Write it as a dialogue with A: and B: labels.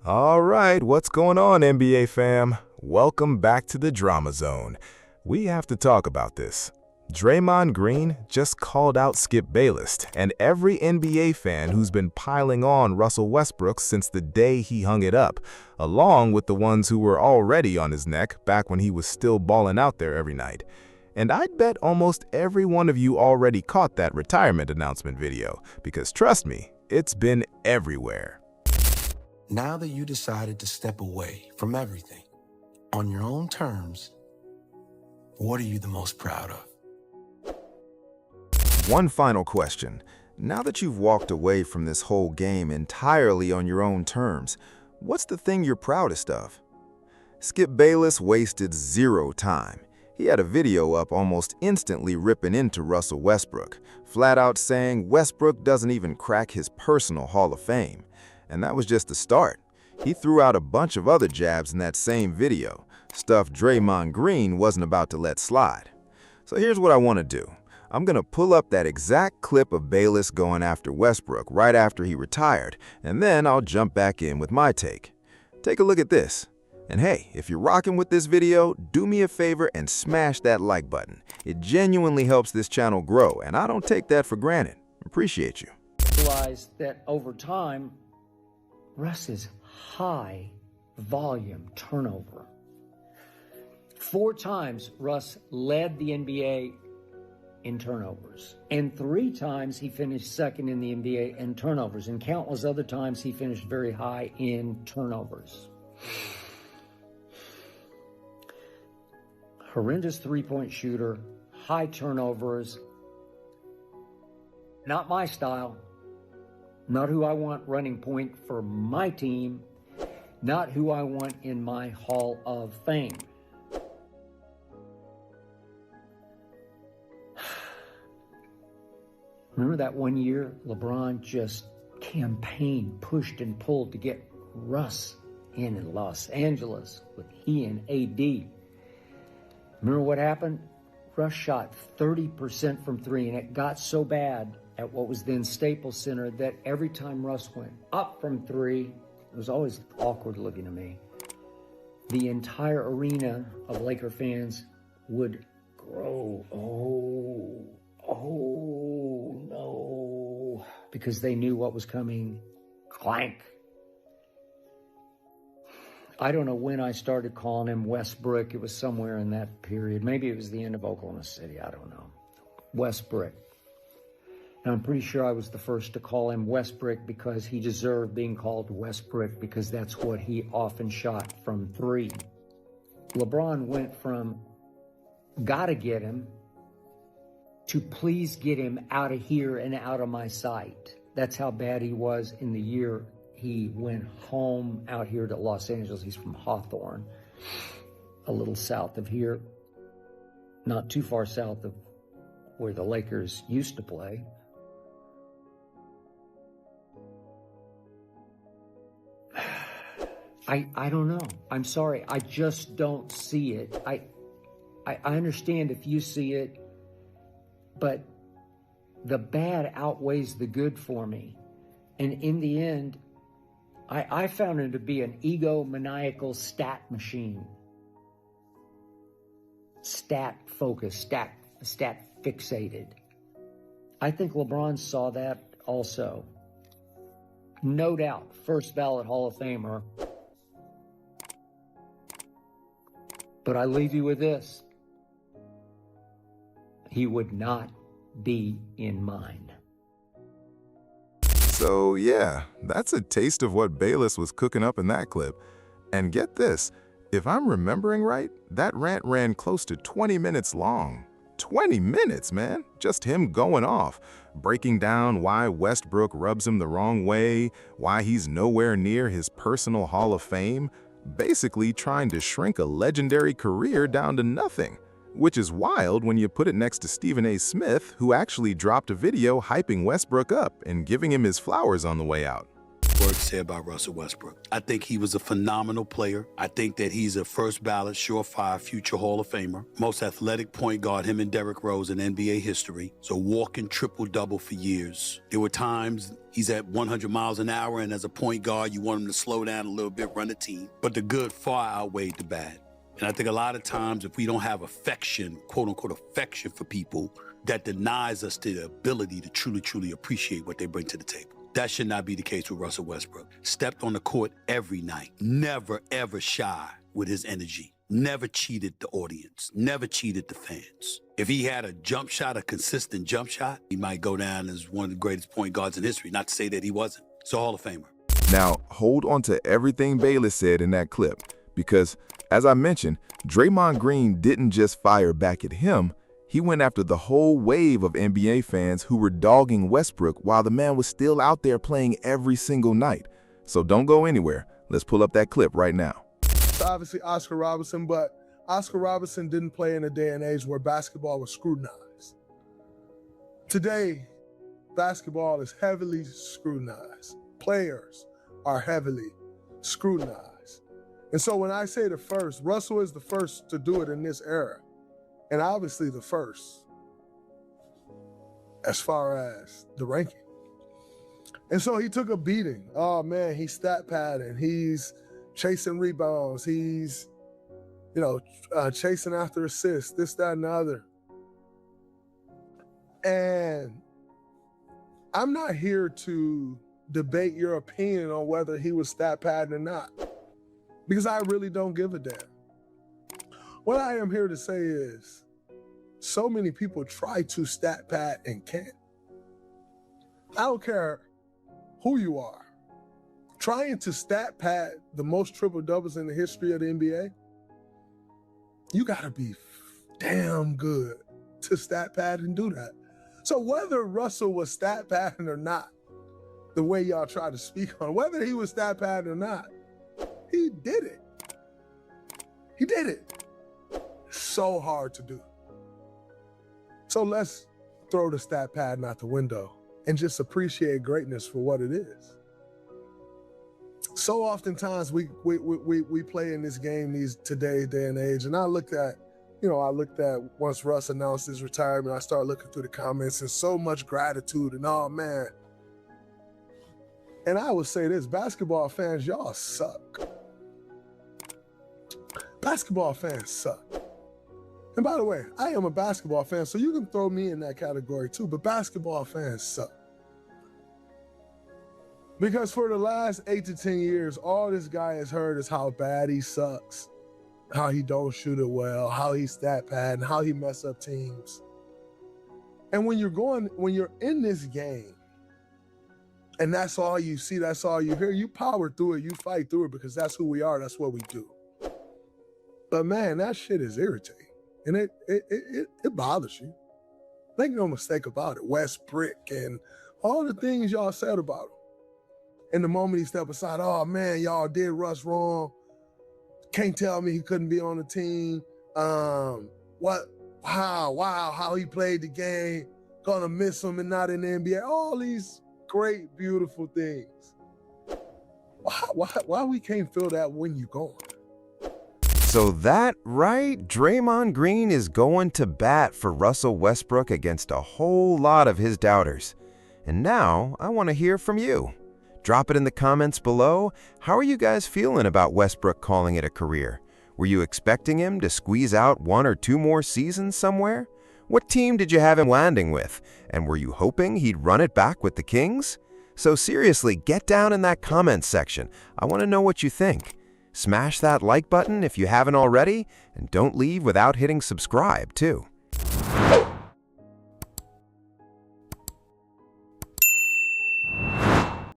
A: All right, what's going on, NBA fam? Welcome back to the Drama Zone. We have to talk about this. Draymond Green just called out Skip Bayless, and every NBA fan who's been piling on Russell Westbrook since the day he hung it up, along with the ones who were already on his neck back when he was still balling out there every night. And I'd bet almost every one of you already caught that retirement announcement video, because trust me, it's been everywhere.
B: Now that you decided to step away from everything on your own terms, what are you the most proud of?
C: One final question. Now that you've walked away from this whole game entirely on your own terms, what's the thing you're proudest of? Skip Bayless wasted zero time. He had a video up almost instantly ripping into Russell Westbrook, flat out saying Westbrook doesn't even crack his personal Hall of Fame. And that was just the start. He threw out a bunch of other jabs in that same video, stuff Draymond Green wasn't about to let slide. So here's what I want to do. I'm going to pull up that exact clip of Bayless going after Westbrook right after he retired, and then I'll jump back in with my take. Take a look at this. And hey, if you're rocking with this video, do me a favor and smash that like button. It genuinely helps this channel grow, and I don't take that for granted. Appreciate you.
D: Realize that over time, Russ's high volume turnover. 4 times Russ led the NBA in turnovers, and 3 times he finished second in the NBA in turnovers, and countless other times he finished very high in turnovers. Horrendous three-point shooter, high turnovers. Not my style. Not who I want running point for my team. Not who I want in my Hall of Fame. Remember that one year LeBron just campaigned, pushed and pulled to get Russ in Los Angeles with he and AD. Remember what happened? Russ shot 30% from 3, and it got so bad at what was then Staples Center that every time Russ went up from 3, it was always awkward looking to me. The entire arena of Laker fans would grow. Oh no, because they knew what was coming. Clank. I don't know when I started calling him Westbrook. It was somewhere in that period. Maybe it was the end of Oklahoma City. I don't know. Westbrook. And I'm pretty sure I was the first to call him Westbrook because he deserved being called Westbrook because that's what he often shot from 3. LeBron went from gotta get him to please get him out of here and out of my sight. That's how bad he was in the year he went home out here to Los Angeles. He's from Hawthorne, a little south of here, not too far south of where the Lakers used to play. I don't know. I'm sorry. I just don't see it. I understand if you see it, but the bad outweighs the good for me. And in the end, I found him to be an egomaniacal stat machine. Stat focused, stat fixated. I think LeBron saw that also. No doubt, first ballot Hall of Famer. But I leave you with this. He would not be in mine.
A: So yeah, that's a taste of what Bayless was cooking up in that clip. And get this, if I'm remembering right, that rant ran close to 20 minutes long. 20 minutes, man! Just him going off, breaking down why Westbrook rubs him the wrong way, why he's nowhere near his personal Hall of Fame, basically trying to shrink a legendary career down to nothing. Which is wild when you put it next to Stephen A. Smith, who actually dropped a video hyping Westbrook up and giving him his flowers on the way out.
E: Word said by Russell Westbrook. I think he was a phenomenal player. I think that he's a first ballot, surefire future Hall of Famer. Most athletic point guard, him and Derrick Rose in NBA history. So walking triple-double for years. There were times he's at 100 miles an hour, and as a point guard, you want him to slow down a little bit, run the team. But the good far outweighed the bad. And I think a lot of times if we don't have affection, quote-unquote affection for people, that denies us the ability to truly appreciate what they bring to the table. That should not be the case with Russell Westbrook. Stepped on the court every night. Never, ever shy with his energy. Never cheated the audience. Never cheated the fans. If he had a jump shot, a consistent jump shot, he might go down as one of the greatest point guards in history. Not to say that he wasn't. He's a Hall of Famer.
A: Now, hold on to everything Bayless said in that clip, because, as I mentioned, Draymond Green didn't just fire back at him. He went after the whole wave of NBA fans who were dogging Westbrook while the man was still out there playing every single night. So don't go anywhere. Let's pull up that clip right now.
F: It's obviously Oscar Robertson, but Oscar Robertson didn't play in a day and age where basketball was scrutinized. Today, basketball is heavily scrutinized. Players are heavily scrutinized. And so when I say the first, Russell is the first to do it in this era. And obviously the first as far as the ranking. And so he took a beating. Oh man, he's stat padding. He's chasing rebounds. He's, chasing after assists, this, that, and the other. And I'm not here to debate your opinion on whether he was stat padding or not, because I really don't give a damn. What I am here to say is, so many people try to stat pad and can't. I don't care who you are. Trying to stat pad the most triple doubles in the history of the NBA, you gotta be damn good to stat pad and do that. So whether Russell was stat padding or not, the way y'all try to speak on, whether he was stat padding or not, he did it. He did it. So hard to do. So let's throw the stat padding out the window and just appreciate greatness for what it is. So oftentimes we play in this game today's day and age, and I looked at once Russ announced his retirement, I started looking through the comments and so much gratitude and oh man. And I would say this, basketball fans, y'all suck. Basketball fans suck. And by the way, I am a basketball fan, so you can throw me in that category too, but basketball fans suck. Because for the last 8 to 10 years, all this guy has heard is how bad he sucks, how he don't shoot it well, how he stat pad, and how he mess up teams. And when you're in this game, and that's all you see, that's all you hear, you power through it, you fight through it, because that's who we are, that's what we do. But man, that shit is irritating. And it bothers you. Make no mistake about it. Westbrook and all the things y'all said about him. And the moment he stepped aside, oh man, y'all did Russ wrong. Can't tell me he couldn't be on the team. How he played the game. Gonna miss him and not in the NBA. All these great, beautiful things. Why we can't feel that when you gone?
C: So that right, Draymond Green is going to bat for Russell Westbrook against a whole lot of his doubters. And now I want to hear from you. Drop it in the comments below. How are you guys feeling about Westbrook calling it a career? Were you expecting him to squeeze out 1 or 2 more seasons somewhere? What team did you have him landing with? And were you hoping he'd run it back with the Kings? So seriously, get down in that comments section. I want to know what you think. Smash that like button if you haven't already, and don't leave without hitting subscribe too.